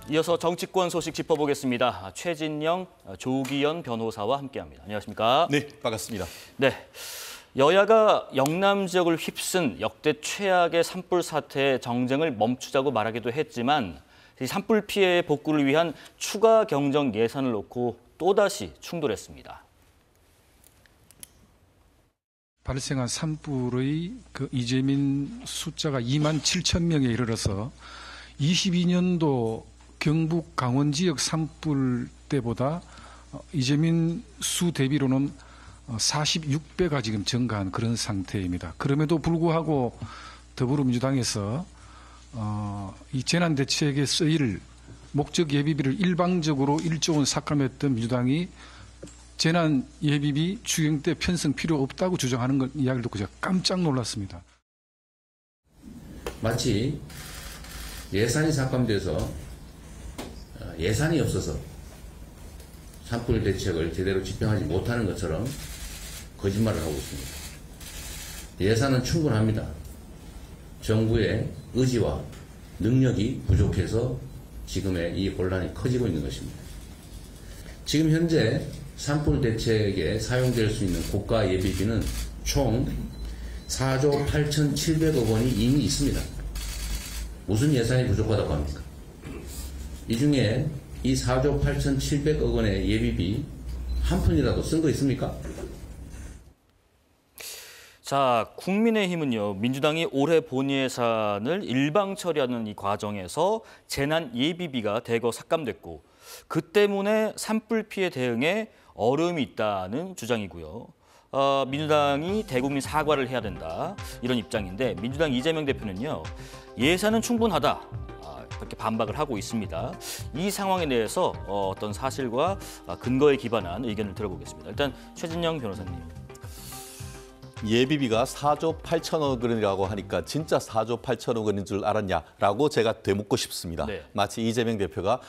이어서 정치권 소식 짚어보겠습니다. 최진영, 조기현 변호사와 함께합니다. 안녕하십니까? 네, 반갑습니다. 네, 여야가 영남 지역을 휩쓴 역대 최악의 산불 사태의 정쟁을 멈추자고 말하기도 했지만 이 산불 피해 복구를 위한 추가 경정 예산을 놓고 또다시 충돌했습니다. 발생한 산불의 이재민 숫자가 2만 7천 명에 이르러서 22년도 경북 강원 지역 산불 때보다 이재민 수 대비로는 46배가 지금 증가한 그런 상태입니다. 그럼에도 불구하고 더불어민주당에서 이 재난대책에 쓰일 목적 예비비를 일방적으로 1조 원 삭감했던 민주당이 재난 예비비 추경 때 편성 필요 없다고 주장하는 걸 이야기를 듣고 제가 깜짝 놀랐습니다. 마치 예산이 삭감돼서 예산이 없어서 산불 대책을 제대로 집행하지 못하는 것처럼 거짓말을 하고 있습니다. 예산은 충분합니다. 정부의 의지와 능력이 부족해서 지금의 이 혼란이 커지고 있는 것입니다. 지금 현재 산불 대책에 사용될 수 있는 고가 예비비는 총 4조 8,700억 원이 이미 있습니다. 무슨 예산이 부족하다고 합니까? 이 중에 이 4조 8,700억 원의 예비비 한 푼이라도 쓴 거 있습니까? 자, 국민의힘은요, 민주당이 올해 본예산을 일방 처리하는 이 과정에서 재난 예비비가 대거 삭감됐고 그 때문에 산불 피해 대응에 어려움이 있다는 주장이고요. 민주당이 대국민 사과를 해야 된다 이런 입장인데 민주당 이재명 대표는요 예산은 충분하다 이렇게 반박을 하고 있습니다. 이 상황에 대해서 어떤 사실과 근거에 기반한 의견을 들어보겠습니다. 일단 최진영 변호사님. 예비비가 4조 8천억 원이라고 하니까 진짜 4조 8천억 원인 줄 알았냐라고 제가 되묻고 싶습니다. 네. 마치 이재명 대표가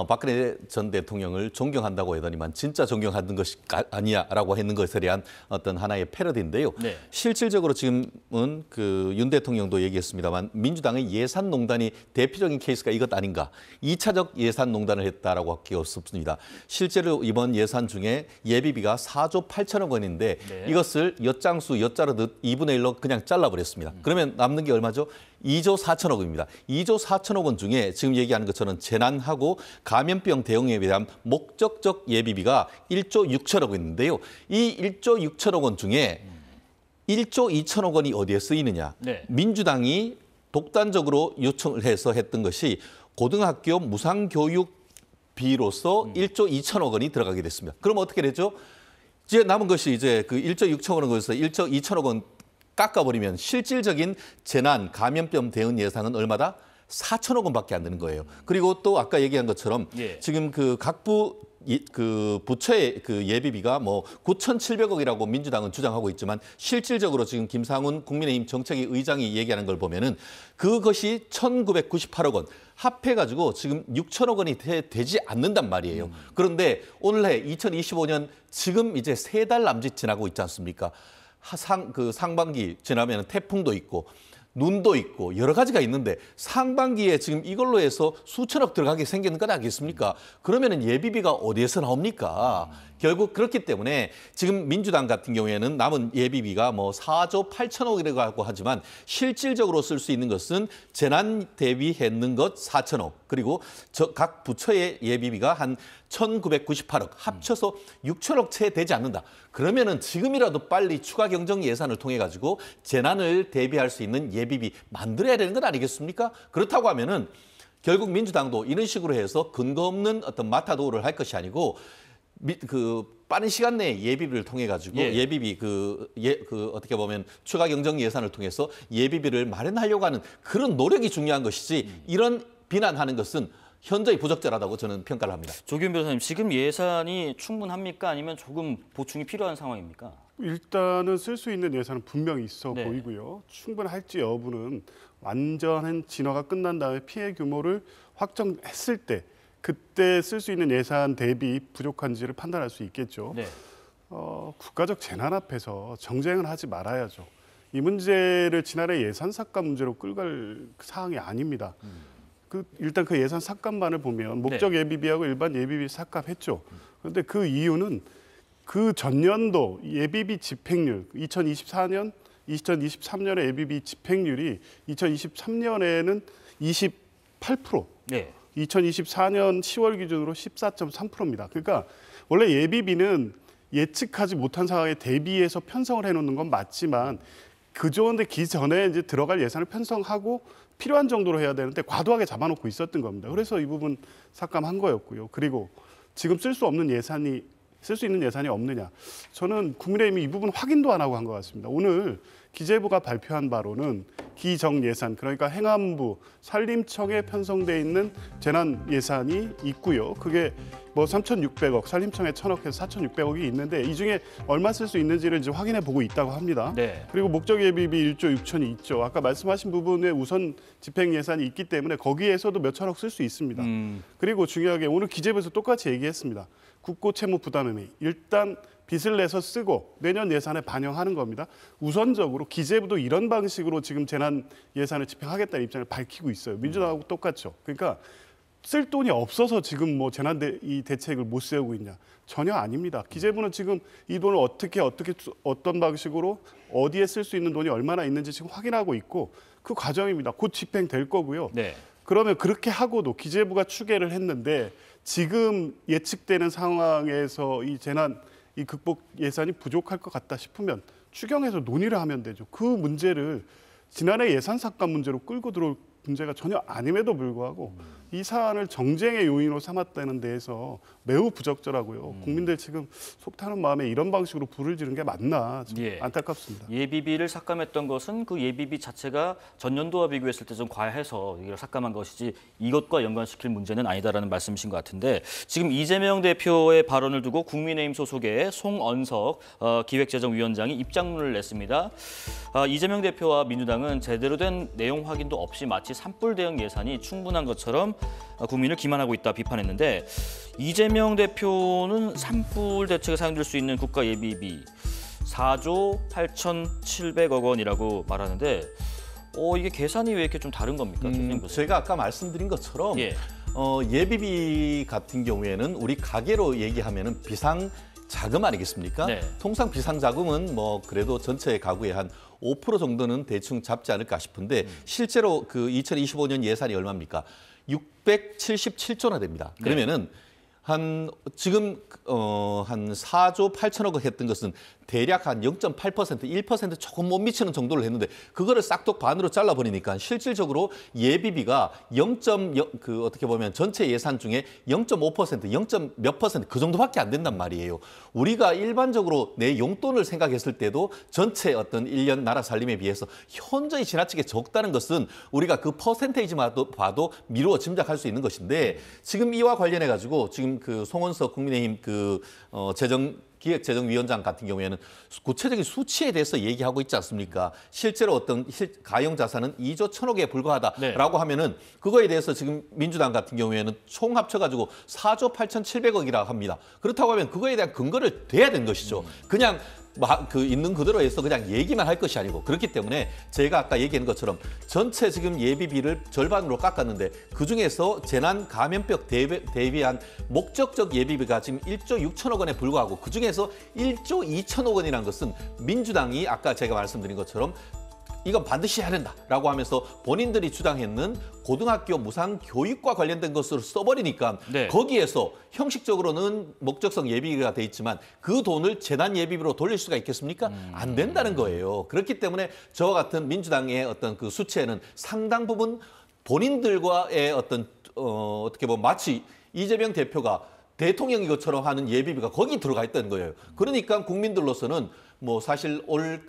박근혜 전 대통령을 존경한다고 하더니만 진짜 존경하는 것이 아니야라고 했는 것에 대한 어떤 하나의 패러디인데요. 네. 실질적으로 지금은 윤 대통령도 얘기했습니다만 민주당의 예산농단이 대표적인 케이스가 이것 아닌가. 2차적 예산농단을 했다라고 할 게 없습니다. 실제로 이번 예산 중에 예비비가 4조 8천억 원인데 네. 이것을 엿장수 엿자르듯 2분의 1로 그냥 잘라버렸습니다. 그러면 남는 게 얼마죠? 2조 4천억 원입니다. 2조 4천억 원 중에 지금 얘기하는 것처럼 재난하고 감염병 대응에 대한 목적적 예비비가 1조 6천억 원인데요. 이 1조 6천억 원 중에 1조 2천억 원이 어디에 쓰이느냐. 네. 민주당이 독단적으로 요청을 해서 했던 것이 고등학교 무상교육비로서 1조 2천억 원이 들어가게 됐습니다. 그럼 어떻게 되죠? 이제 남은 것이 이제 그 1조 6천억 원에서 1조 2천억 원 깎아버리면 실질적인 재난, 감염병 대응 예산은 얼마다? 4천억 원밖에 안 되는 거예요. 그리고 또 아까 얘기한 것처럼 지금 각 부처의 예비비가 뭐 9,700억이라고 민주당은 주장하고 있지만 실질적으로 지금 김상훈 국민의힘 정책위 의장이 얘기하는 걸 보면은 그것이 1,998억 원 합해가지고 지금 6천억 원이 되지 않는단 말이에요. 그런데 올해 2025년 지금 이제 3달 남짓 지나고 있지 않습니까? 상반기 지나면 태풍도 있고 눈도 있고 여러 가지가 있는데 상반기에 지금 이걸로 해서 수천억 들어가게 생기는 건 아니겠습니까? 그러면은 예비비가 어디에서 나옵니까? 결국 그렇기 때문에 지금 민주당 같은 경우에는 남은 예비비가 뭐 4조 8천억이라고 하지만 실질적으로 쓸 수 있는 것은 재난 대비했는 것 4천억 그리고 각 부처의 예비비가 한 1,998억 합쳐서 6천억 채 되지 않는다. 그러면은 지금이라도 빨리 추가 경정 예산을 통해 가지고 재난을 대비할 수 있는 예비비 만들어야 되는 것 아니겠습니까? 그렇다고 하면은 결국 민주당도 이런 식으로 해서 근거 없는 어떤 마타도를 할 것이 아니고 빠른 시간 내에 예비비를 통해 가지고 예비비 어떻게 보면 추가 경정 예산을 통해서 예비비를 마련하려고 하는 그런 노력이 중요한 것이지 이런 비난하는 것은 현저히 부적절하다고 저는 평가를 합니다. 조기현 변호사님, 지금 예산이 충분합니까? 아니면 조금 보충이 필요한 상황입니까? 일단은 쓸 수 있는 예산은 분명히 있어 보이고요. 충분할지 여부는 완전한 진화가 끝난 다음에 피해 규모를 확정했을 때 그때 쓸 수 있는 예산 대비 부족한지를 판단할 수 있겠죠. 네. 국가적 재난 앞에서 정쟁을 하지 말아야죠. 이 문제를 지난해 예산 삭감 문제로 끌갈 사항이 아닙니다. 일단 그 예산 삭감만을 보면 목적 예비비하고 일반 예비비 삭감했죠. 그런데 그 이유는 그 전년도 예비비 집행률 2024년, 2023년의 예비비 집행률이 2023년에는 28%, 2024년 10월 기준으로 14.3%입니다. 그러니까 원래 예비비는 예측하지 못한 상황에 대비해서 편성을 해놓는 건 맞지만 그전에 기전에 이제 들어갈 예산을 편성하고 필요한 정도로 해야 되는데 과도하게 잡아놓고 있었던 겁니다. 그래서 이 부분 삭감한 거였고요. 그리고 지금 쓸 수 있는 예산이 없느냐. 저는 국민의힘이 이 부분 확인도 안 하고 한 것 같습니다. 오늘 기재부가 발표한 바로는 기정 예산, 그러니까 행안부, 산림청에 편성돼 있는 재난 예산이 있고요. 그게 뭐 3,600억, 산림청에 1,000억 해서 4,600억이 있는데 이 중에 얼마 쓸 수 있는지를 이제 확인해 보고 있다고 합니다. 그리고 목적 예비비 1조 6천이 있죠. 아까 말씀하신 부분에 우선 집행 예산이 있기 때문에 거기에서도 몇 천억 쓸 수 있습니다. 그리고 중요하게 오늘 기재부에서 똑같이 얘기했습니다. 국고 채무 부담금이 일단 빚을 내서 쓰고 내년 예산에 반영하는 겁니다. 우선적으로 기재부도 이런 방식으로 지금 재난 예산을 집행하겠다는 입장을 밝히고 있어요. 민주당하고 똑같죠. 그러니까 쓸 돈이 없어서 지금 뭐 재난 대책을 못 세우고 있냐. 전혀 아닙니다. 기재부는 지금 이 돈을 어떤 방식으로 어디에 쓸 수 있는 돈이 얼마나 있는지 지금 확인하고 있고 그 과정입니다. 곧 집행될 거고요. 그러면 그렇게 하고도 기재부가 추계를 했는데 지금 예측되는 상황에서 이 재난 극복 예산이 부족할 것 같다 싶으면 추경해서 논의를 하면 되죠. 그 문제를 지난해 예산 삭감 문제로 끌고 들어올 문제가 전혀 아님에도 불구하고 이 사안을 정쟁의 요인으로 삼았다는 데에서 매우 부적절하고요. 국민들 지금 속타는 마음에 이런 방식으로 불을 지른 게 맞나 안타깝습니다. 예비비를 삭감했던 것은 그 예비비 자체가 전년도와 비교했을 때 좀 과해서 이걸 삭감한 것이지 이것과 연관시킬 문제는 아니다라는 말씀이신 것 같은데 지금 이재명 대표의 발언을 두고 국민의힘 소속의 송언석 기획재정위원장이 입장문을 냈습니다. 이재명 대표와 민주당은 제대로 된 내용 확인도 없이 마치 산불 대응 예산이 충분한 것처럼 국민을 기만하고 있다 비판했는데 이재명 대표는 산불 대책에 사용될 수 있는 국가 예비비 4조 8,700억 원이라고 말하는데 이게 계산이 왜 이렇게 좀 다른 겁니까? 제가 아까 말씀드린 것처럼 예비비 같은 경우에는 우리 가계로 얘기하면은 비상 자금 아니겠습니까? 통상 비상 자금은 뭐 그래도 전체 가구의 한 5% 정도는 대충 잡지 않을까 싶은데 실제로 그 2025년 예산이 얼마입니까? 677조나 됩니다. 그러면은 지금 한 4조 8천억 했던 것은 대략 한 0.8%, 1% 조금 못 미치는 정도를 했는데 그거를 싹둑 반으로 잘라버리니까 실질적으로 예비비가 어떻게 보면 전체 예산 중에 0.5%, 0. 몇 퍼센트 그 정도밖에 안 된단 말이에요. 우리가 일반적으로 내 용돈을 생각했을 때도 전체 어떤 1년 나라 살림에 비해서 현저히 지나치게 적다는 것은 우리가 그 퍼센테이지만 봐도 미루어 짐작할 수 있는 것인데 지금 이와 관련해 가지고 지금 그 송원석 국민의힘 기획재정위원장 같은 경우에는 구체적인 수치에 대해서 얘기하고 있지 않습니까? 실제로 어떤 가용 자산은 2조 1,000억에 불과하다라고 하면은 그거에 대해서 지금 민주당 같은 경우에는 총 합쳐가지고 4조 8,700억이라고 합니다. 그렇다고 하면 그거에 대한 근거를 대야 되는 것이죠. 그냥 있는 그대로 해서 그냥 얘기만 할 것이 아니고 그렇기 때문에 제가 아까 얘기한 것처럼 전체 지금 예비비를 절반으로 깎았는데 그중에서 재난 감염병 대비한 목적적 예비비가 지금 1조 6천억 원에 불과하고 그중에서 1조 2천억 원이라는 것은 민주당이 아까 제가 말씀드린 것처럼 이건 반드시 해야 된다라고 하면서 본인들이 주장했는 고등학교 무상교육과 관련된 것으로 써버리니까 거기에서 형식적으로는 목적성 예비비가 돼 있지만 그 돈을 재난 예비비로 돌릴 수가 있겠습니까? 안 된다는 거예요. 그렇기 때문에 저와 같은 민주당의 어떤 그 수치에는 상당 부분 본인들과의 어떻게 보면 마치 이재명 대표가 대통령이 것처럼 하는 예비비가 거기 들어가 있다는 거예요. 그러니까 국민들로서는 뭐 사실 올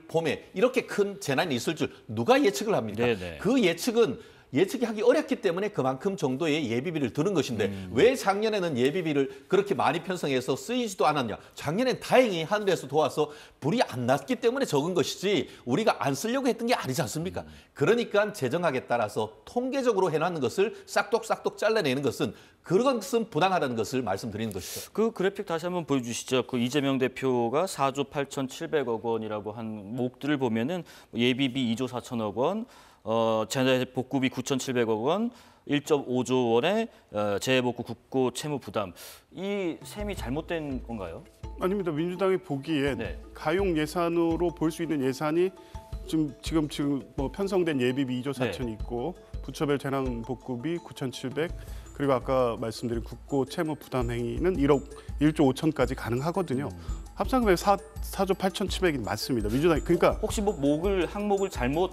봄에 이렇게 큰 재난이 있을 줄 누가 예측을 합니까? 그 예측이 하기 어렵기 때문에 그만큼 정도의 예비비를 드는 것인데 왜 작년에는 예비비를 그렇게 많이 편성해서 쓰이지도 않았냐? 작년엔 다행히 하늘에서 도와서 불이 안 났기 때문에 적은 것이지 우리가 안 쓰려고 했던 게 아니지 않습니까? 그러니까 재정학에 따라서 통계적으로 해놨는 것을 싹둑싹둑 잘라내는 것은 그것은 부당하다는 것을 말씀드리는 것이죠. 그 그래픽 다시 한번 보여주시죠. 그 이재명 대표가 4조 8,700억 원이라고 한 목들을 보면은 예비비 2조 4천억 원, 재난 복구비 9,700억 원, 1.5조 원의 재해복구 국고 채무 부담. 이 셈이 잘못된 건가요? 아닙니다. 민주당이 보기에 네. 가용 예산으로 볼 수 있는 예산이 지금 뭐 편성된 예비비 2조 4천이 있고 부처별 재난복구비 9,700 그리고 아까 말씀드린 국고 채무 부담 행위는 1조 5천까지 가능하거든요. 합산금액 4조 8,700이 맞습니다. 민주당이 그러니까 혹시 뭐 항목을 잘못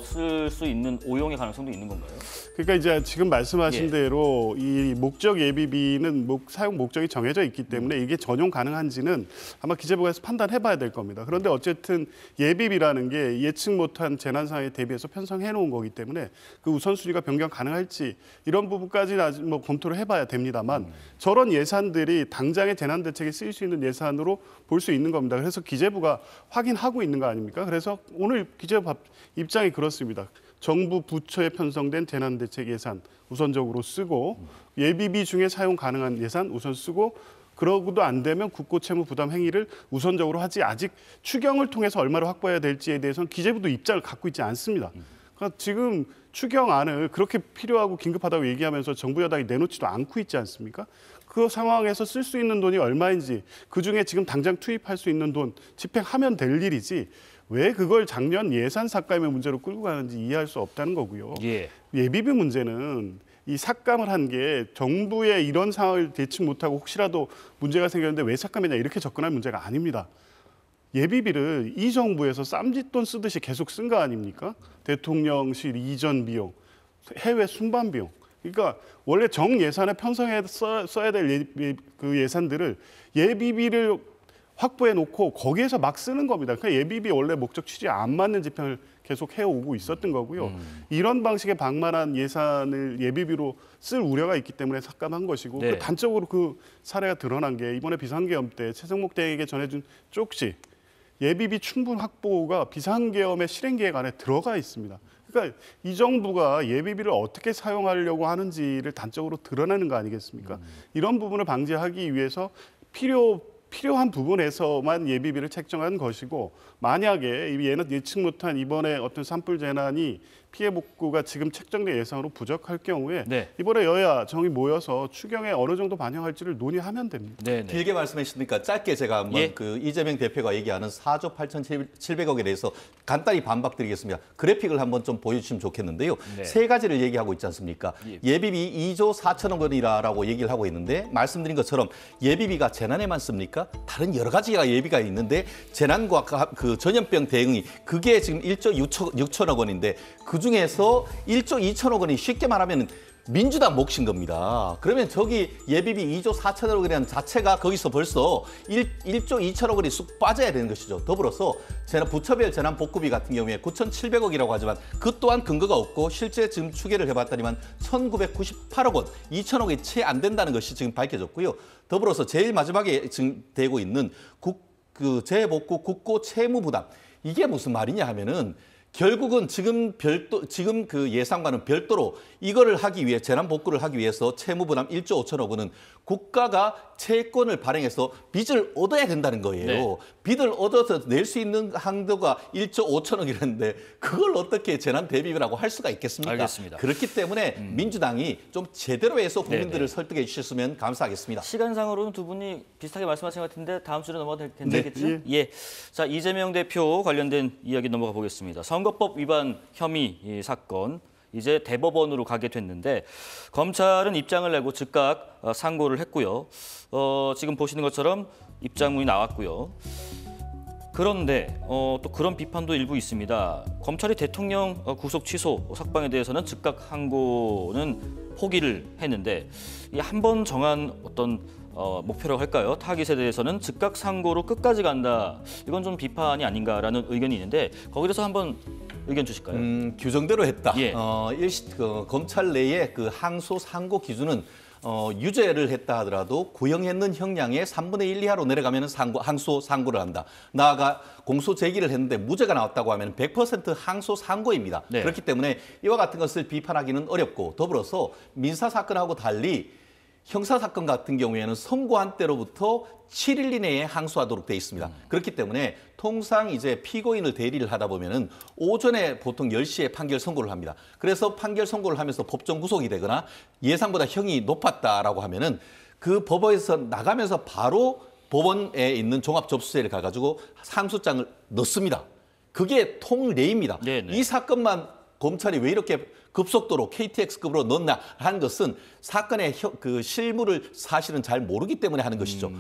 쓸 수 있는 오용의 가능성도 있는 건가요? 그러니까 이제 지금 말씀하신 예. 대로 이 목적 예비비는 사용 목적이 정해져 있기 때문에 이게 전용 가능한지는 아마 기재부에서 판단해봐야 될 겁니다. 그런데 어쨌든 예비비라는 게 예측 못한 재난 상황에 대비해서 편성해 놓은 거기 때문에 그 우선순위가 변경 가능할지 이런 부분까지는 아직 뭐 검토를 해봐야 됩니다만 저런 예산들이 당장의 재난 대책에 쓰일 수 있는 예산으로 볼 수 있는 겁니다. 그래서 기재부가 확인하고 있는 거 아닙니까? 그래서 오늘 기재부 입장이 그렇습니다. 정부 부처에 편성된 재난대책 예산 우선적으로 쓰고 예비비 중에 사용 가능한 예산 우선 쓰고 그러고도 안 되면 국고 채무 부담 행위를 우선적으로 하지 아직 추경을 통해서 얼마를 확보해야 될지에 대해서는 기재부도 입장을 갖고 있지 않습니다. 그러니까 지금 추경안을 그렇게 필요하고 긴급하다고 얘기하면서 정부 여당이 내놓지도 않고 있지 않습니까? 그 상황에서 쓸 수 있는 돈이 얼마인지 그중에 지금 당장 투입할 수 있는 돈 집행하면 될 일이지 왜 그걸 작년 예산 삭감의 문제로 끌고 가는지 이해할 수 없다는 거고요. 예. 예비비 문제는 이 삭감을 한 게 정부의 이런 상황을 예측 못하고 혹시라도 문제가 생겼는데 왜 삭감했냐 이렇게 접근할 문제가 아닙니다. 예비비를 이 정부에서 쌈짓돈 쓰듯이 계속 쓴 거 아닙니까? 대통령실 이전 비용, 해외 순방 비용. 그러니까 원래 정 예산에 편성해 써야 될 그 예산들을 예비비를 확보해 놓고 거기에서 막 쓰는 겁니다. 그러니까 예비비 원래 목적 취지에 안 맞는 집행을 계속 해오고 있었던 거고요. 이런 방식의 방만한 예산을 예비비로 쓸 우려가 있기 때문에 삭감한 것이고 네. 그 단적으로 그 사례가 드러난 게 이번에 비상계엄 때 최성목 대행에게 전해준 쪽지 예비비 충분 확보가 비상계엄의 실행계획 안에 들어가 있습니다. 그러니까 이 정부가 예비비를 어떻게 사용하려고 하는지를 단적으로 드러내는 거 아니겠습니까? 이런 부분을 방지하기 위해서 필요한 부분에서만 예비비를 책정한 것이고 만약에 예측 못한 이번에 어떤 산불 재난이 피해 복구가 지금 책정된 예상으로 부족할 경우에 네. 이번에 이번에 여야 정이 모여서 추경에 어느 정도 반영할지를 논의하면 됩니다. 네. 길게 말씀하셨으니까 짧게 제가 한번 예. 그 이재명 대표가 얘기하는 4조 8,700억에 대해서 간단히 반박드리겠습니다. 그래픽을 한번 좀 보여주시면 좋겠는데요. 네. 세 가지를 얘기하고 있지 않습니까? 예. 예비비 2조 4천억 원이라고 얘기를 하고 있는데 말씀드린 것처럼 예비비가 재난에만 씁니까? 다른 여러 가지가 예비가 있는데 재난과 그 전염병 대응이 그게 지금 1조 6천억 원인데 그중에서 1조 2천억 원이 쉽게 말하면 민주당 몫인 겁니다. 그러면 저기 예비비 2조 4천억 원이라는 자체가 거기서 벌써 1조 2천억 원이 쑥 빠져야 되는 것이죠. 더불어서 부처별 재난복구비 같은 경우에 9,700억이라고 하지만 그 또한 근거가 없고 실제 지금 추계를 해봤더니만 1,998억 원, 2천억이 채 안 된다는 것이 지금 밝혀졌고요. 더불어서 제일 마지막에 지금 되고 있는 그 재복구 국고 채무 부담. 이게 무슨 말이냐 하면은 결국은 지금 그 예산과는 별도로 이거를 하기 위해 재난 복구를 하기 위해서 채무 부담 1조 5천억 원은 국가가 채권을 발행해서 빚을 얻어야 된다는 거예요. 네. 빚을 얻어서 낼 수 있는 한도가 1조 5천억이라는데 그걸 어떻게 재난 대비라고 할 수가 있겠습니까? 알겠습니다. 그렇기 때문에 민주당이 좀 제대로 해서 국민들을 네네. 설득해 주셨으면 감사하겠습니다. 시간상으로는 두 분이 비슷하게 말씀하신 것 같은데 다음 주로 넘어가도 되겠죠? 네. 예. 자, 이재명 대표 관련된 이야기 넘어가 보겠습니다. 선거법 위반 혐의 이 사건 이제 대법원으로 가게 됐는데 검찰은 입장을 내고 즉각 상고를 했고요. 지금 보시는 것처럼 입장문이 나왔고요. 그런데 또 그런 비판도 일부 있습니다. 검찰이 대통령 구속 취소 석방에 대해서는 즉각 항고는 포기를 했는데 한 번 정한 어떤 목표라고 할까요? 타깃에 대해서는 즉각 상고로 끝까지 간다. 이건 좀 비판이 아닌가라는 의견이 있는데 거기서 한번 의견 주실까요? 규정대로 했다. 예. 검찰 내의 그 항소 상고 기준은 유죄를 했다 하더라도 구형했는 형량의 3분의 1 이하로 내려가면 항소 상고를 한다. 나아가 공소 제기를 했는데 무죄가 나왔다고 하면 100% 항소 상고입니다. 네. 그렇기 때문에 이와 같은 것을 비판하기는 어렵고 더불어서 민사 사건하고 달리 형사사건 같은 경우에는 선고한 때로부터 7일 이내에 항소하도록 돼 있습니다. 그렇기 때문에 통상 이제 피고인을 대리를 하다 보면은 오전에 보통 10시에 판결 선고를 합니다. 그래서 판결 선고를 하면서 법정 구속이 되거나 예상보다 형이 높았다라고 하면은 그 법원에서 나가면서 바로 법원에 있는 종합접수대를 가가지고 항소장을 넣습니다. 그게 통례입니다. 네네. 이 사건만 검찰이 왜 이렇게 급속도로 KTX급으로 넣나 하는 것은 사건의 그 실물을 사실은 잘 모르기 때문에 하는 것이죠.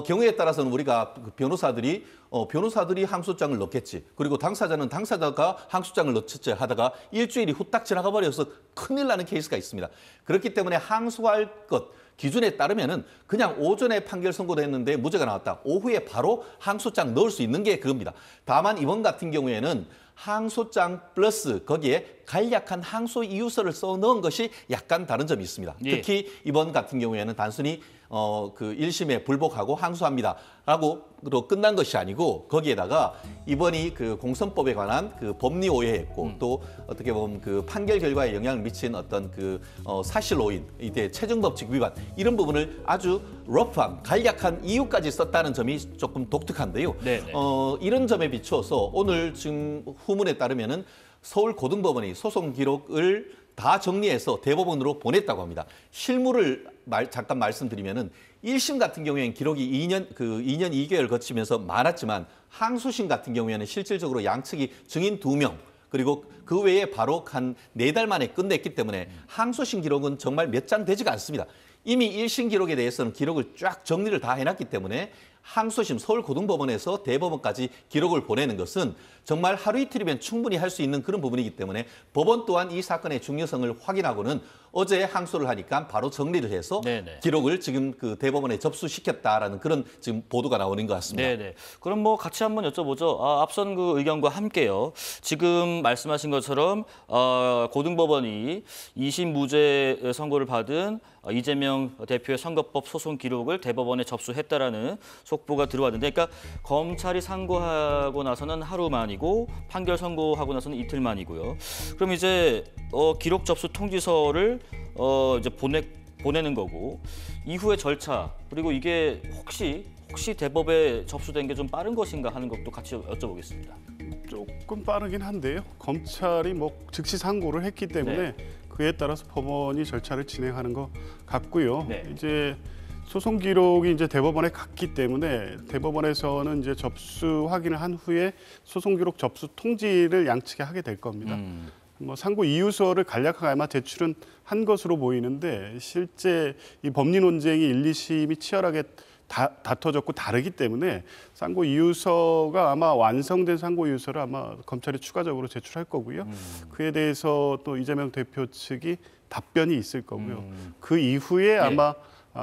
경우에 따라서는 우리가 변호사들이 항소장을 넣겠지. 그리고 당사자가 항소장을 넣겠지 하다가 일주일이 후딱 지나가 버려서 큰일 나는 케이스가 있습니다. 그렇기 때문에 항소할 것 기준에 따르면은 그냥 오전에 판결 선고됐는데 무죄가 나왔다. 오후에 바로 항소장 넣을 수 있는 게 그겁니다. 다만 이번 같은 경우에는 항소장 플러스 거기에 간략한 항소 이유서를 써 넣은 것이 약간 다른 점이 있습니다. 예. 특히 이번 같은 경우에는 단순히 그 1심에 불복하고 항소합니다라고 끝난 것이 아니고 거기에다가 이번이 그 공선법에 관한 그 법리 오해했고 또 어떻게 보면 그 판결 결과에 영향을 미친 어떤 그 사실 오인, 이때 체증법칙 위반 이런 부분을 아주 러프한 간략한 이유까지 썼다는 점이 조금 독특한데요. 네네. 이런 점에 비추어서 오늘 지금 후문에 따르면은 서울고등법원이 소송 기록을 다 정리해서 대법원으로 보냈다고 합니다. 실무를 잠깐 말씀드리면은 1심 같은 경우에는 기록이 2년 2개월 거치면서 많았지만 항소심 같은 경우에는 실질적으로 양측이 증인 2명 그리고 그 외에 바로 한 4달 만에 끝냈기 때문에 항소심 기록은 정말 몇 장 되지가 않습니다. 이미 1심 기록에 대해서는 기록을 쫙 정리를 다 해놨기 때문에 항소심 서울고등법원에서 대법원까지 기록을 보내는 것은 정말 하루 이틀이면 충분히 할 수 있는 그런 부분이기 때문에 법원 또한 이 사건의 중요성을 확인하고는 어제 항소를 하니까 바로 정리를 해서 네네. 기록을 지금 그 대법원에 접수시켰다라는 그런 지금 보도가 나오는 것 같습니다. 네네. 그럼 뭐 같이 한번 여쭤보죠. 앞선 그 의견과 함께요. 지금 말씀하신 것처럼 고등법원이 2심 무죄 선고를 받은 이재명 대표의 선거법 소송 기록을 대법원에 접수했다라는 속보가 들어왔는데, 그러니까 검찰이 상고하고 나서는 하루 만이고 판결 선고하고 나서는 이틀 만이고요. 그럼 이제 기록 접수 통지서를 이제 보내는 거고 이후의 절차 그리고 이게 혹시 대법에 접수된 게 좀 빠른 것인가 하는 것도 같이 여쭤보겠습니다. 조금 빠르긴 한데요. 검찰이 뭐 즉시 상고를 했기 때문에 그에 따라서 법원이 절차를 진행하는 것 같고요. 네. 이제 소송 기록이 이제 대법원에 갔기 때문에 대법원에서는 이제 접수 확인을 한 후에 소송 기록 접수 통지를 양측에 하게 될 겁니다. 뭐 상고 이유서를 간략하게 아마 제출은 한 것으로 보이는데 실제 이 법리 논쟁이 1, 2심이 치열하게 다퉈졌고 다르기 때문에 상고 이유서가 아마 완성된 상고 이유서를 아마 검찰이 추가적으로 제출할 거고요. 그에 대해서 또 이재명 대표 측이 답변이 있을 거고요. 그 이후에 아마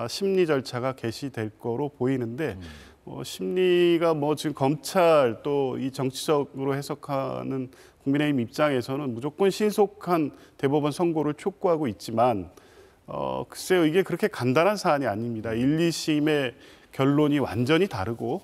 심리 절차가 개시될 거로 보이는데 심리가 뭐 지금 검찰 또 이 정치적으로 해석하는 국민의힘 입장에서는 무조건 신속한 대법원 선고를 촉구하고 있지만 글쎄요, 이게 그렇게 간단한 사안이 아닙니다. 1, 2심의 결론이 완전히 다르고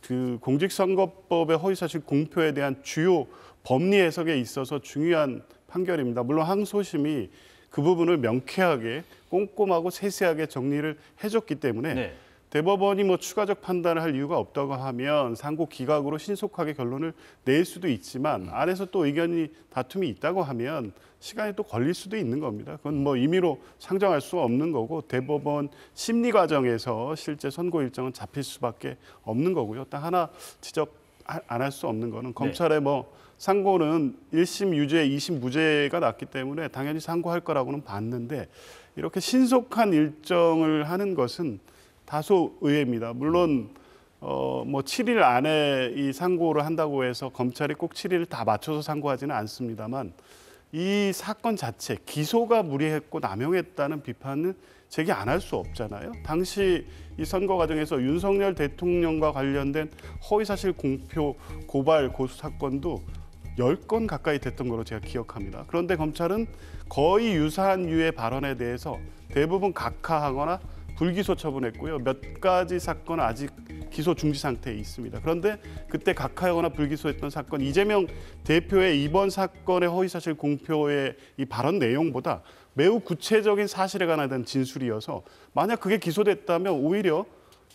그 공직선거법의 허위사실 공표에 대한 주요 법리 해석에 있어서 중요한 판결입니다. 물론 항소심이 그 부분을 명쾌하게 꼼꼼하고 세세하게 정리를 해줬기 때문에 대법원이 뭐 추가적 판단을 할 이유가 없다고 하면 상고 기각으로 신속하게 결론을 낼 수도 있지만 안에서 또 의견이 다툼이 있다고 하면 시간이 또 걸릴 수도 있는 겁니다. 그건 뭐 임의로 상정할 수 없는 거고 대법원 심리 과정에서 실제 선고 일정은 잡힐 수밖에 없는 거고요. 딱 하나 지적 안 할 수 없는 거는 검찰의 뭐 상고는 1심 유죄, 2심 무죄가 났기 때문에 당연히 상고할 거라고는 봤는데 이렇게 신속한 일정을 하는 것은 다소 의외입니다. 물론 뭐 7일 안에 이 상고를 한다고 해서 검찰이 꼭 7일을 다 맞춰서 상고하지는 않습니다만 이 사건 자체 기소가 무리했고 남용했다는 비판은 제기 안 할 수 없잖아요. 당시 이 선거 과정에서 윤석열 대통령과 관련된 허위사실 공표 고발 고수 사건도 10건 가까이 됐던 걸로 제가 기억합니다. 그런데 검찰은 거의 유사한 류의 발언에 대해서 대부분 각하하거나 불기소 처분했고요. 몇 가지 사건은 아직 기소 중지 상태에 있습니다. 그런데 그때 각하하거나 불기소했던 사건, 이재명 대표의 이번 사건의 허위사실 공표의 이 발언 내용보다 매우 구체적인 사실에 관한 진술이어서 만약 그게 기소됐다면 오히려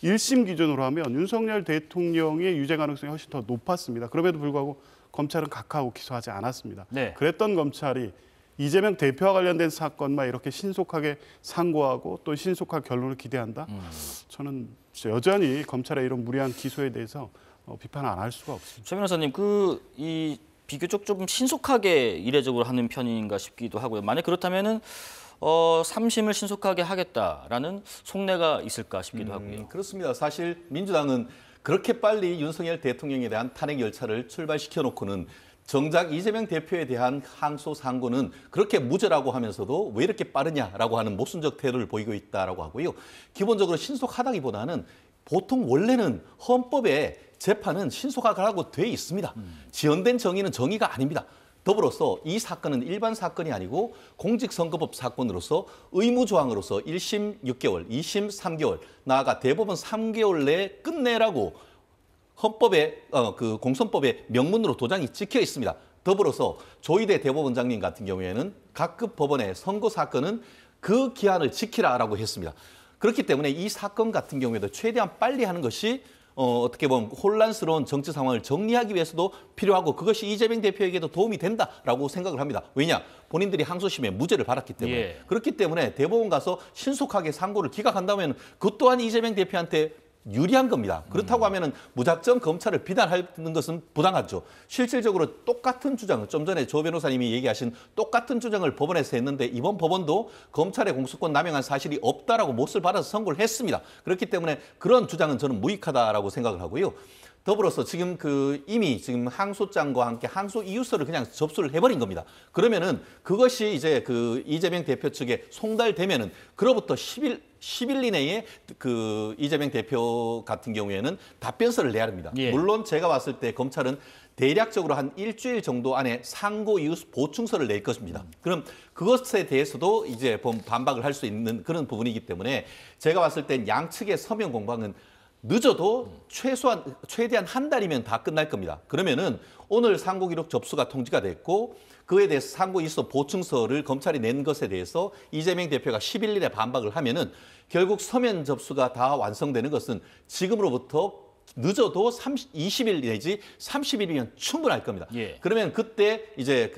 1심 기준으로 하면 윤석열 대통령의 유죄 가능성이 훨씬 더 높았습니다. 그럼에도 불구하고 검찰은 각하하고 기소하지 않았습니다. 네. 그랬던 검찰이 이재명 대표와 관련된 사건만 이렇게 신속하게 상고하고 또 신속한 결론을 기대한다? 저는 여전히 검찰의 이런 무리한 기소에 대해서 비판을 안 할 수가 없습니다. 최 변호사님, 이 비교적 좀 신속하게 이례적으로 하는 편인가 싶기도 하고요. 만약 그렇다면은 3심을 신속하게 하겠다라는 속내가 있을까 싶기도 하고요. 그렇습니다. 사실 민주당은 그렇게 빨리 윤석열 대통령에 대한 탄핵 열차를 출발시켜 놓고는 정작 이재명 대표에 대한 항소 상고는 그렇게 무죄라고 하면서도 왜 이렇게 빠르냐라고 하는 모순적 태도를 보이고 있다라고 하고요. 기본적으로 신속하다기보다는 보통 원래는 헌법에 재판은 신속하라고 돼 있습니다. 지연된 정의는 정의가 아닙니다. 더불어서 이 사건은 일반 사건이 아니고 공직선거법 사건으로서 의무조항으로서 1심 6개월, 2심 3개월, 나아가 대법원 3개월 내에 끝내라고 헌법에 그 공선법에 명문으로 도장이 찍혀 있습니다. 더불어서 조희대 대법원장님 같은 경우에는 각급 법원의 선고 사건은 그 기한을 지키라라고 했습니다. 그렇기 때문에 이 사건 같은 경우에도 최대한 빨리 하는 것이 어떻게 보면 혼란스러운 정치 상황을 정리하기 위해서도 필요하고 그것이 이재명 대표에게도 도움이 된다라고 생각을 합니다. 왜냐? 본인들이 항소심에 무죄를 받았기 때문에. 예. 그렇기 때문에 대법원 가서 신속하게 상고를 기각한다면 그것 또한 이재명 대표한테 유리한 겁니다. 그렇다고 하면은 무작정 검찰을 비난하는 것은 부당하죠. 실질적으로 똑같은 주장을 좀 전에 조 변호사님이 얘기하신 똑같은 주장을 법원에서 했는데 이번 법원도 검찰의 공소권 남용한 사실이 없다라고 못을 받아서 선고를 했습니다. 그렇기 때문에 그런 주장은 저는 무익하다라고 생각을 하고요. 더불어서 지금 이미 지금 항소장과 함께 항소 이유서를 그냥 접수를 해버린 겁니다. 그러면은 그것이 이제 이재명 대표 측에 송달되면은 그로부터 10일 이내에 이재명 대표 같은 경우에는 답변서를 내야 합니다. 예. 물론 제가 봤을 때 검찰은 대략적으로 한 일주일 정도 안에 상고 이유 보충서를 낼 것입니다. 그럼 그것에 대해서도 이제 반박을 할 수 있는 그런 부분이기 때문에 제가 봤을 땐 양측의 서면 공방은 늦어도 최대한 한 달이면 다 끝날 겁니다. 그러면은 오늘 상고 기록 접수가 통지가 됐고 그에 대해서 상고 이유서 보충서를 검찰이 낸 것에 대해서 이재명 대표가 10일 내에 반박을 하면은 결국 서면 접수가 다 완성되는 것은 지금으로부터 늦어도 20일 내지 30일이면 충분할 겁니다. 예. 그러면 그때 이제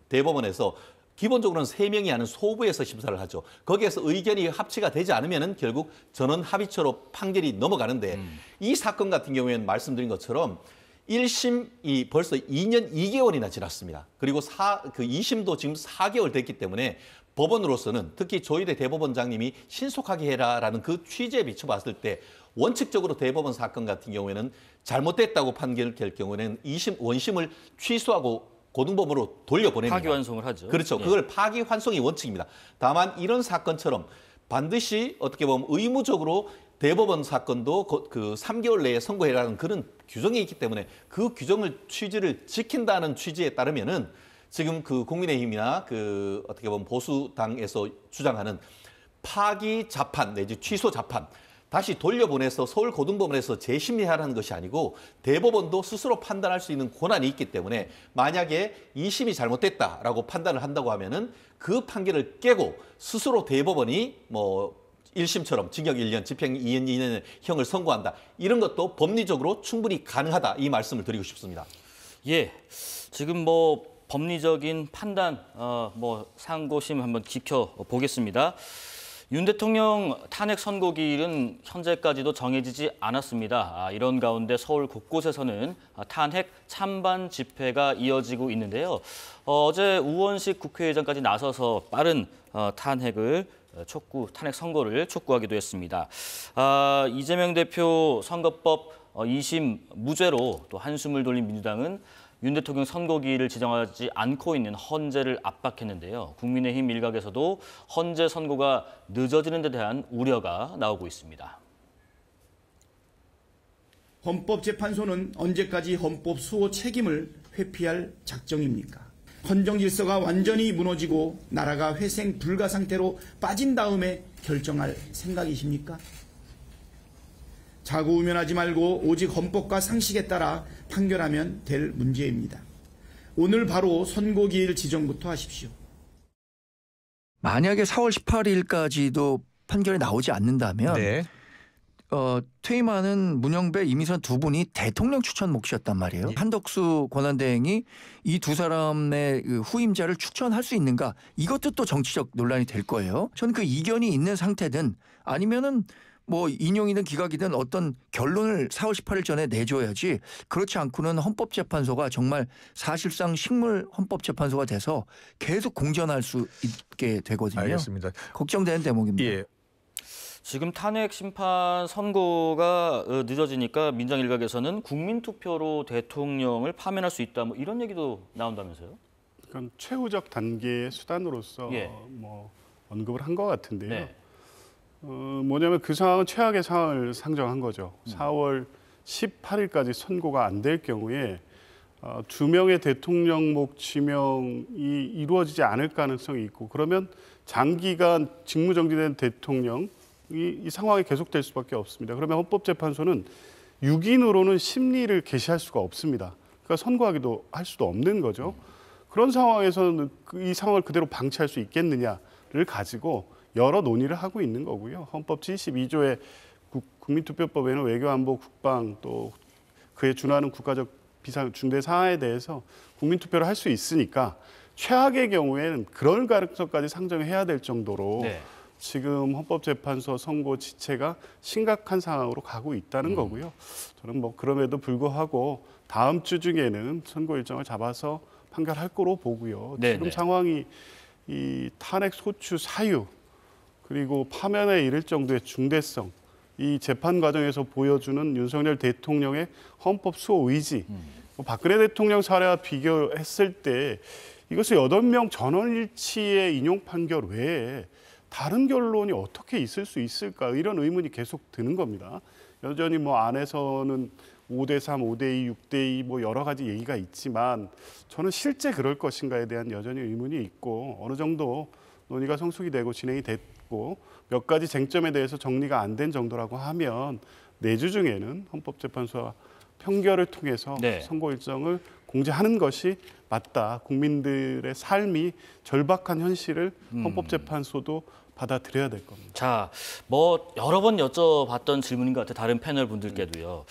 대법원에서 기본적으로는 3명이 하는 소부에서 심사를 하죠. 거기에서 의견이 합치가 되지 않으면 결국 전원 합의처로 판결이 넘어가는데 이 사건 같은 경우에는 말씀드린 것처럼 1심이 벌써 2년 2개월이나 지났습니다. 그리고 2심도 지금 4개월 됐기 때문에 법원으로서는 특히 조희대 대법원장님이 신속하게 해라라는 그 취지에 비춰봤을 때 원칙적으로 대법원 사건 같은 경우에는 잘못됐다고 판결될 경우에는 2심, 원심을 취소하고 고등법원으로 돌려보냅니다. 파기환송을 하죠. 그렇죠. 예. 그걸 파기환송이 원칙입니다. 다만 이런 사건처럼 반드시 어떻게 보면 의무적으로 대법원 사건도 그 3개월 내에 선고해라는 그런 규정이 있기 때문에 그 규정을 취지를 지킨다는 취지에 따르면은 지금 국민의힘이나 어떻게 보면 보수당에서 주장하는 파기 자판 내지 취소 자판 다시 돌려보내서 서울고등법원에서 재심리하라는 것이 아니고 대법원도 스스로 판단할 수 있는 권한이 있기 때문에 만약에 2심이 잘못됐다라고 판단을 한다고 하면은 그 판결을 깨고 스스로 대법원이 1심처럼 징역 1년, 집행 2년, 2년의 형을 선고한다. 이런 것도 법리적으로 충분히 가능하다. 이 말씀을 드리고 싶습니다. 예, 지금 법리적인 판단, 상고심 한번 지켜보겠습니다. 윤 대통령 탄핵 선고기일은 현재까지도 정해지지 않았습니다. 이런 가운데 서울 곳곳에서는 탄핵 찬반 집회가 이어지고 있는데요. 어제 우원식 국회의장까지 나서서 빠른 탄핵 선고를 촉구하기도 했습니다. 이재명 대표 선거법 2심 무죄로 또 한숨을 돌린 민주당은 윤 대통령 선고기일을 지정하지 않고 있는 헌재를 압박했는데요. 국민의힘 일각에서도 헌재 선고가 늦어지는 데 대한 우려가 나오고 있습니다. 헌법재판소는 언제까지 헌법 수호 책임을 회피할 작정입니까? 헌정 질서가 완전히 무너지고 나라가 회생 불가 상태로 빠진 다음에 결정할 생각이십니까? 자고우면하지 말고 오직 헌법과 상식에 따라 판결하면 될 문제입니다. 오늘 바로 선고기일 지정부터 하십시오. 만약에 4월 18일까지도 판결이 나오지 않는다면 네. 퇴임하는 문영배, 이미선 두 분이 대통령 추천 몫이었단 말이에요. 한덕수 권한대행이 이 두 사람의 그 후임자를 추천할 수 있는가, 이것도 또 정치적 논란이 될 거예요. 저는 그 이견이 있는 상태든 아니면은 뭐 인용이든 기각이든 어떤 결론을 4월 18일 전에 내줘야지, 그렇지 않고는 헌법재판소가 정말 사실상 식물 헌법재판소가 돼서 계속 공전할 수 있게 되거든요. 알겠습니다. 걱정되는 대목입니다. 예. 지금 탄핵 심판 선고가 늦어지니까 민주당 일각에서는 국민투표로 대통령을 파면할 수 있다, 뭐 이런 얘기도 나온다면서요? 그건 최후적 단계의 수단으로서 예. 뭐 언급을 한 것 같은데요. 네. 뭐냐면 그 상황은 최악의 상황을 상정한 거죠. 4월 18일까지 선고가 안 될 경우에 2명의 대통령 목 지명이 이루어지지 않을 가능성이 있고, 그러면 장기간 직무정지된 대통령이 이 상황이 계속될 수밖에 없습니다. 그러면 헌법재판소는 6인으로는 심리를 개시할 수가 없습니다. 그러니까 선고하기도 할 수도 없는 거죠. 그런 상황에서는 이 상황을 그대로 방치할 수 있겠느냐를 가지고 여러 논의를 하고 있는 거고요. 헌법 72조의 국민투표법에는 외교안보 국방 또 그에 준하는 국가적 비상 중대 사안에 대해서 국민투표를 할 수 있으니까 최악의 경우에는 그런 가능성까지 상정해야 될 정도로 네. 지금 헌법재판소 선고 지체가 심각한 상황으로 가고 있다는 거고요. 저는 뭐 그럼에도 불구하고 다음 주 중에는 선고 일정을 잡아서 판결할 거로 보고요. 네, 지금 네. 상황이 이 탄핵 소추 사유 그리고 파면에 이를 정도의 중대성, 이 재판 과정에서 보여주는 윤석열 대통령의 헌법 수호 의지, 박근혜 대통령 사례와 비교했을 때 이것을 8명 전원일치의 인용 판결 외에 다른 결론이 어떻게 있을 수 있을까, 이런 의문이 계속 드는 겁니다. 여전히 뭐 안에서는 5대3, 5대2, 6대2 뭐 여러 가지 얘기가 있지만 저는 실제 그럴 것인가에 대한 여전히 의문이 있고, 어느 정도 논의가 성숙이 되고 진행이 됐고 몇 가지 쟁점에 대해서 정리가 안 된 정도라고 하면 내주 중에는 헌법재판소와 평결을 통해서 네. 선고 일정을 공지하는 것이 맞다. 국민들의 삶이 절박한 현실을 헌법재판소도 받아들여야 될 겁니다. 자, 뭐 여러 번 여쭤봤던 질문인 것 같아요. 다른 패널 분들께도요.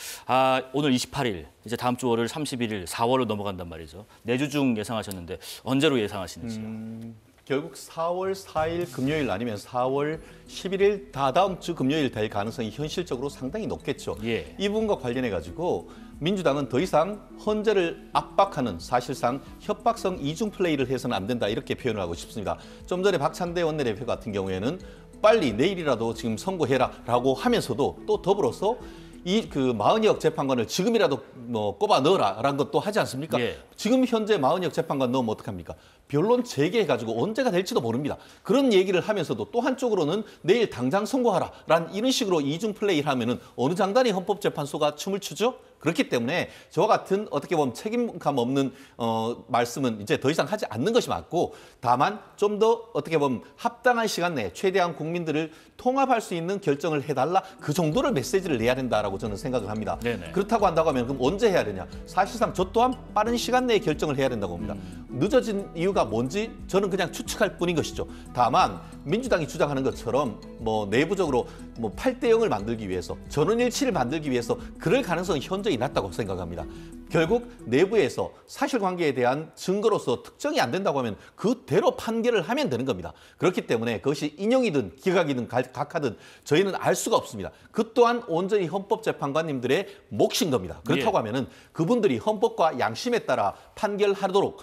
오늘 28일, 이제 다음 주 월요일 31일, 4월로 넘어간단 말이죠. 내주 중 예상하셨는데 언제로 예상하시는지요? 결국 4월 4일 금요일 아니면 4월 11일 다다음 주 금요일 될 가능성이 현실적으로 상당히 높겠죠. 예. 이 부분과 관련해 가지고 민주당은 더 이상 헌재를 압박하는, 사실상 협박성 이중 플레이를 해서는 안 된다, 이렇게 표현을 하고 싶습니다. 좀 전에 박찬대 원내대표 같은 경우에는 빨리 내일이라도 지금 선고해라라고 하면서도 또 더불어서 이 그 40여 재판관을 지금이라도 뭐 꼽아 넣어라라는 것도 하지 않습니까? 예. 지금 현재 40여 재판관 넣으면 어떡합니까? 변론 재개해가지고 언제가 될지도 모릅니다. 그런 얘기를 하면서도 또 한쪽으로는 내일 당장 선고하라라는 이런 식으로 이중 플레이를 하면은 어느 장단이 헌법재판소가 춤을 추죠? 그렇기 때문에 저와 같은 어떻게 보면 책임감 없는 말씀은 이제 더 이상 하지 않는 것이 맞고, 다만 좀 더 어떻게 보면 합당한 시간 내에 최대한 국민들을 통합할 수 있는 결정을 해달라, 그 정도를 메시지를 내야 된다라고 저는 생각을 합니다. 네네. 그렇다고 한다고 하면 그럼 언제 해야 되냐? 사실상 저 또한 빠른 시간 내에 결정을 해야 된다고 봅니다. 늦어진 이유가 뭔지 저는 그냥 추측할 뿐인 것이죠. 다만 민주당이 주장하는 것처럼 뭐 내부적으로 뭐 8대0을 만들기 위해서, 전원일치를 만들기 위해서 그럴 가능성이 현저히 낮다고 생각합니다. 결국 내부에서 사실관계에 대한 증거로서 특정이 안 된다고 하면 그대로 판결을 하면 되는 겁니다. 그렇기 때문에 그것이 인용이든 기각이든 각하든 저희는 알 수가 없습니다. 그 또한 온전히 헌법재판관님들의 몫인 겁니다. 그렇다고 예. 하면은 그분들이 헌법과 양심에 따라 판결하도록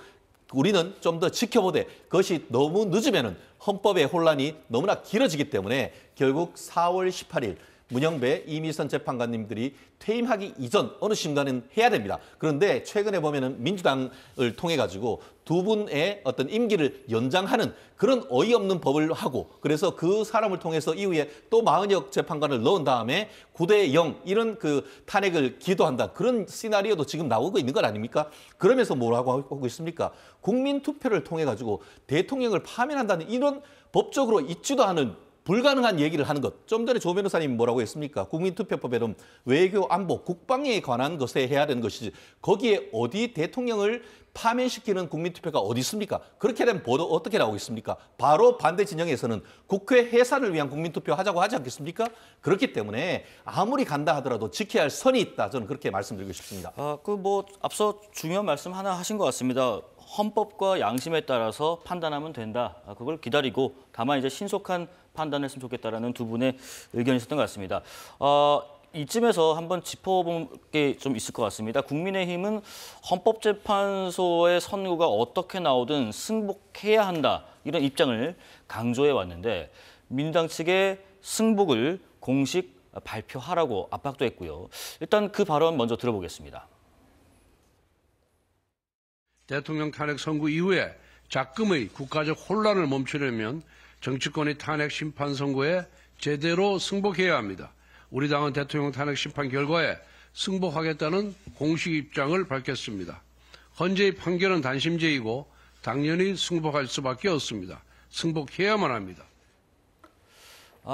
우리는 좀 더 지켜보되, 그것이 너무 늦으면은 헌법의 혼란이 너무나 길어지기 때문에 결국 4월 18일 문영배, 이미선 재판관님들이 퇴임하기 이전 어느 순간은 해야 됩니다. 그런데 최근에 보면은 민주당을 통해 가지고 두 분의 어떤 임기를 연장하는 그런 어이없는 법을 하고, 그래서 그 사람을 통해서 이후에 또 40여 재판관을 넣은 다음에 9대0 이런 그 탄핵을 기도한다, 그런 시나리오도 지금 나오고 있는 것 아닙니까? 그러면서 뭐라고 하고 있습니까? 국민 투표를 통해 가지고 대통령을 파면한다는 이런 법적으로 있지도 않은 불가능한 얘기를 하는 것. 좀 전에 조 변호사님이 뭐라고 했습니까? 국민투표법에는 외교, 안보, 국방에 관한 것에 해야 되는 것이지 거기에 어디 대통령을 파면시키는 국민투표가 어디 있습니까? 그렇게 되면 보도 어떻게 나오겠습니까? 바로 반대 진영에서는 국회 해산을 위한 국민투표 하자고 하지 않겠습니까? 그렇기 때문에 아무리 간다 하더라도 지켜야 할 선이 있다. 저는 그렇게 말씀드리고 싶습니다. 앞서 중요한 말씀 하나 하신 것 같습니다. 헌법과 양심에 따라서 판단하면 된다. 그걸 기다리고 다만 이제 신속한 판단을 했으면 좋겠다라는 두 분의 의견이 있었던 것 같습니다. 이쯤에서 한번 짚어볼 게 좀 있을 것 같습니다. 국민의힘은 헌법재판소의 선고가 어떻게 나오든 승복해야 한다. 이런 입장을 강조해 왔는데 민주당 측의 승복을 공식 발표하라고 압박도 했고요. 일단 그 발언 먼저 들어보겠습니다. 대통령 탄핵 선고 이후에 작금의 국가적 혼란을 멈추려면 정치권의 탄핵 심판 선고에 제대로 승복해야 합니다. 우리 당은 대통령 탄핵 심판 결과에 승복하겠다는 공식 입장을 밝혔습니다. 헌재의 판결은 단심제이고 당연히 승복할 수밖에 없습니다. 승복해야만 합니다.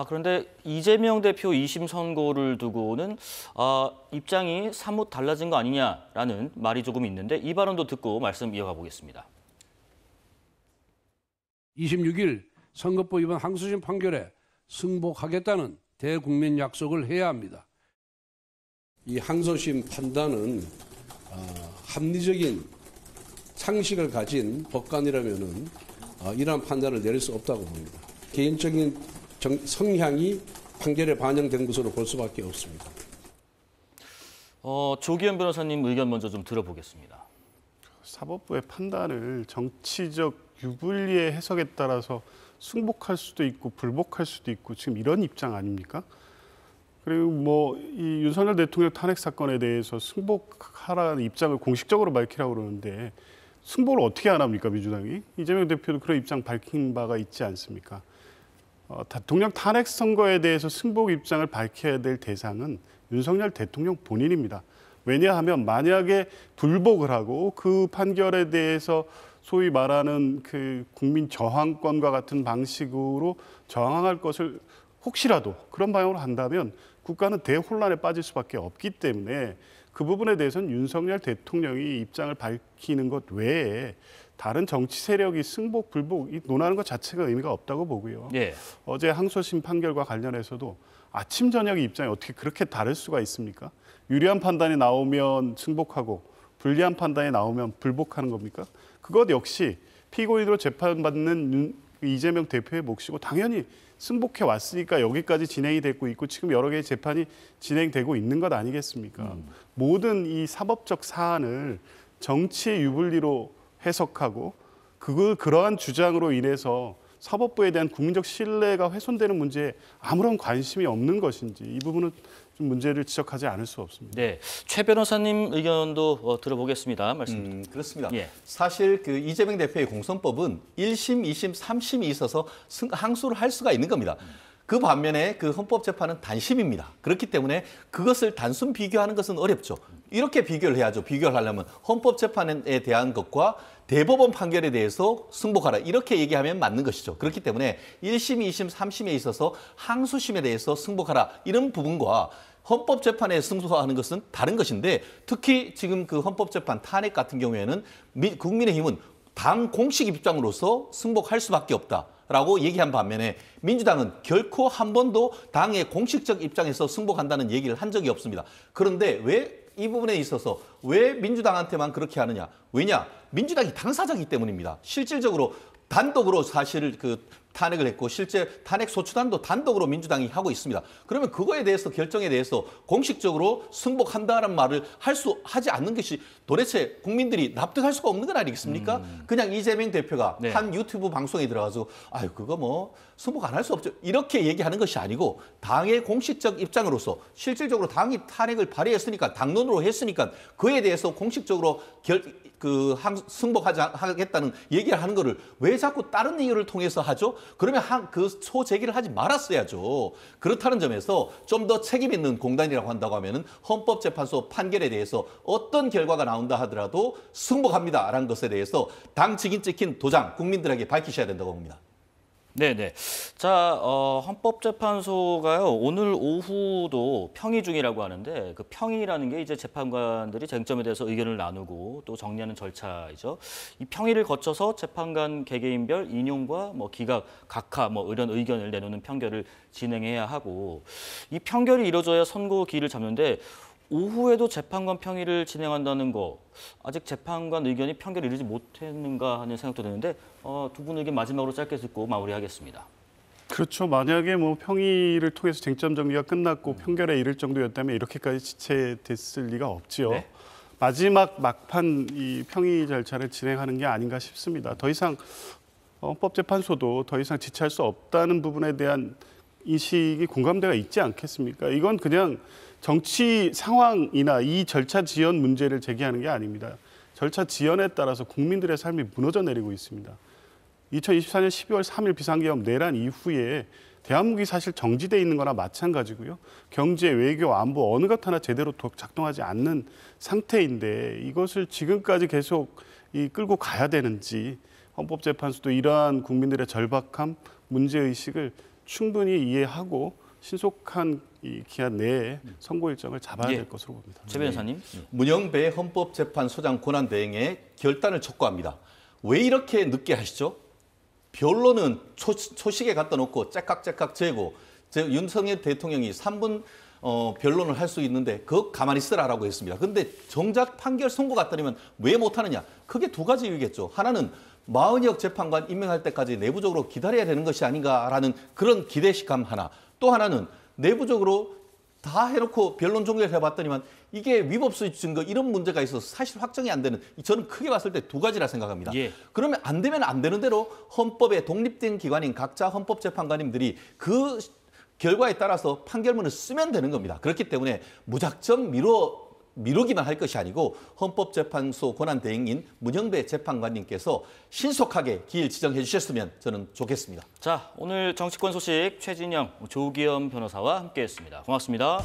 그런데 이재명 대표 2심 선고를 두고는 입장이 사뭇 달라진 거 아니냐라는 말이 조금 있는데 이 발언도 듣고 말씀 이어가 보겠습니다. 26일 선거법 위반 항소심 판결에 승복하겠다는 대국민 약속을 해야 합니다. 이 항소심 판단은 합리적인 상식을 가진 법관이라면은 이러한 판단을 내릴 수 없다고 봅니다. 개인적인 성향이 판결에 반영된 것으로 볼 수밖에 없습니다. 조기현 변호사님 의견 먼저 좀 들어보겠습니다. 사법부의 판단을 정치적 유불리의 해석에 따라서 승복할 수도 있고 불복할 수도 있고 지금 이런 입장 아닙니까? 그리고 이 윤석열 대통령 탄핵 사건에 대해서 승복하라는 입장을 공식적으로 밝히라고 그러는데 승복을 어떻게 안 합니까, 민주당이? 이재명 대표도 그런 입장 밝힌 바가 있지 않습니까? 대통령 탄핵 선거에 대해서 승복 입장을 밝혀야 될 대상은 윤석열 대통령 본인입니다. 왜냐하면 만약에 불복을 하고 그 판결에 대해서 소위 말하는 그 국민 저항권과 같은 방식으로 저항할 것을 혹시라도 그런 방향으로 한다면 국가는 대혼란에 빠질 수밖에 없기 때문에 그 부분에 대해서는 윤석열 대통령이 입장을 밝히는 것 외에 다른 정치 세력이 승복, 불복 논하는 것 자체가 의미가 없다고 보고요. 예. 어제 항소심 판결과 관련해서도 아침, 저녁의 입장이 어떻게 그렇게 다를 수가 있습니까? 유리한 판단이 나오면 승복하고 불리한 판단이 나오면 불복하는 겁니까? 그것 역시 피고인으로 재판받는 이재명 대표의 몫이고 당연히 승복해 왔으니까 여기까지 진행이 되고 있고 지금 여러 개의 재판이 진행되고 있는 것 아니겠습니까? 모든 이 사법적 사안을 정치의 유불리로 해석하고 그러한 주장으로 인해서 사법부에 대한 국민적 신뢰가 훼손되는 문제에 아무런 관심이 없는 것인지 이 부분은 좀 문제를 지적하지 않을 수 없습니다. 네, 최 변호사님 의견도 들어보겠습니다. 말씀. 그렇습니다. 예. 사실 그 이재명 대표의 공선법은 1심, 2심, 3심이 있어서 항소를 할 수가 있는 겁니다. 그 반면에 그 헌법재판은 단심입니다. 그렇기 때문에 그것을 단순 비교하는 것은 어렵죠. 이렇게 비교를 해야죠. 비교를 하려면 헌법재판에 대한 것과 대법원 판결에 대해서 승복하라 이렇게 얘기하면 맞는 것이죠. 그렇기 때문에 1심, 2심, 3심에 있어서 항소심에 대해서 승복하라 이런 부분과 헌법재판에 승소하는 것은 다른 것인데 특히 지금 그 헌법재판 탄핵 같은 경우에는 국민의힘은 당 공식 입장으로서 승복할 수밖에 없다라고 얘기한 반면에 민주당은 결코 한 번도 당의 공식적 입장에서 승복한다는 얘기를 한 적이 없습니다. 그런데 왜 이 부분에 있어서 왜 민주당한테만 그렇게 하느냐? 왜냐? 민주당이 당사자이기 때문입니다. 실질적으로 단독으로 사실 그 탄핵을 했고 실제 탄핵 소추단도 단독으로 민주당이 하고 있습니다. 그러면 그거에 대해서 결정에 대해서 공식적으로 승복한다는 말을 하지 않는 것이 도대체 국민들이 납득할 수가 없는 건 아니겠습니까? 그냥 이재명 대표가 네. 한 유튜브 방송에 들어가서 아유 그거 뭐 승복 안 할 수 없죠. 이렇게 얘기하는 것이 아니고 당의 공식적 입장으로서 실질적으로 당이 탄핵을 발의했으니까 당론으로 했으니까 그에 대해서 공식적으로 승복하겠다는 얘기를 하는 거를 왜 자꾸 다른 이유를 통해서 하죠? 그러면 그 소제기를 하지 말았어야죠. 그렇다는 점에서 좀 더 책임 있는 공단이라고 한다고 하면은 헌법재판소 판결에 대해서 어떤 결과가 나온다 하더라도 승복합니다라는 것에 대해서 당 직인 찍힌 도장 국민들에게 밝히셔야 된다고 봅니다. 네네. 자, 헌법재판소가요, 오늘 오후도 평의 중이라고 하는데, 그 평의라는 게 이제 재판관들이 쟁점에 대해서 의견을 나누고 또 정리하는 절차이죠. 이 평의를 거쳐서 재판관 개개인별 인용과 뭐 기각, 각하 뭐 이런 의견을 내놓는 판결을 진행해야 하고, 이 판결이 이루어져야 선고기일을 잡는데, 오후에도 재판관 평의를 진행한다는 거, 아직 재판관 의견이 판결을 이루지 못했는가 하는 생각도 드는데 두 분 의견 마지막으로 짧게 듣고 마무리하겠습니다. 그렇죠. 만약에 뭐 평의를 통해서 쟁점 정리가 끝났고 판결에 이를 정도였다면 이렇게까지 지체됐을 리가 없지요. 네. 마지막 막판 이 평의 절차를 진행하는 게 아닌가 싶습니다. 더 이상 헌법재판소도 더 이상 지체할 수 없다는 부분에 대한 인식이 공감대가 있지 않겠습니까? 이건 그냥 정치 상황이나 이 절차 지연 문제를 제기하는 게 아닙니다. 절차 지연에 따라서 국민들의 삶이 무너져 내리고 있습니다. 2024년 12월 3일 비상계엄 내란 이후에 대한민국이 사실 정지돼 있는 거나 마찬가지고요. 경제, 외교, 안보 어느 것 하나 제대로 작동하지 않는 상태인데 이것을 지금까지 계속 끌고 가야 되는지 헌법재판소도 이러한 국민들의 절박함, 문제의식을 충분히 이해하고 신속한 이 기한 내에 선고 일정을 잡아야 될 것으로 봅니다. 최 변호사님. 문영배 헌법재판소장 권한대행의 결단을 촉구합니다. 왜 이렇게 늦게 하시죠? 변론은 초식에 갖다 놓고 째깍째깍 재고 윤석열 대통령이 3분 변론을 할 수 있는데 그거 가만히 있으라라고 했습니다. 그런데 정작 판결 선고가 떨어지면 왜 못하느냐? 크게 두 가지 이유겠죠. 하나는 마은혁 재판관 임명할 때까지 내부적으로 기다려야 되는 것이 아닌가라는 그런 기대식감 하나. 또 하나는 내부적으로 다 해놓고 변론 종결을 해봤더니만 이게 위법수의 증거 이런 문제가 있어서 사실 확정이 안 되는 저는 크게 봤을 때 두 가지라 생각합니다. 예. 그러면 안 되면 안 되는 대로 헌법에 독립된 기관인 각자 헌법재판관님들이 그 결과에 따라서 판결문을 쓰면 되는 겁니다. 그렇기 때문에 무작정 미루기만 할 것이 아니고 헌법재판소 권한대행인 문영배 재판관님께서 신속하게 기일 지정해 주셨으면 저는 좋겠습니다. 자, 오늘 정치권 소식 최진영, 조기현 변호사와 함께했습니다. 고맙습니다.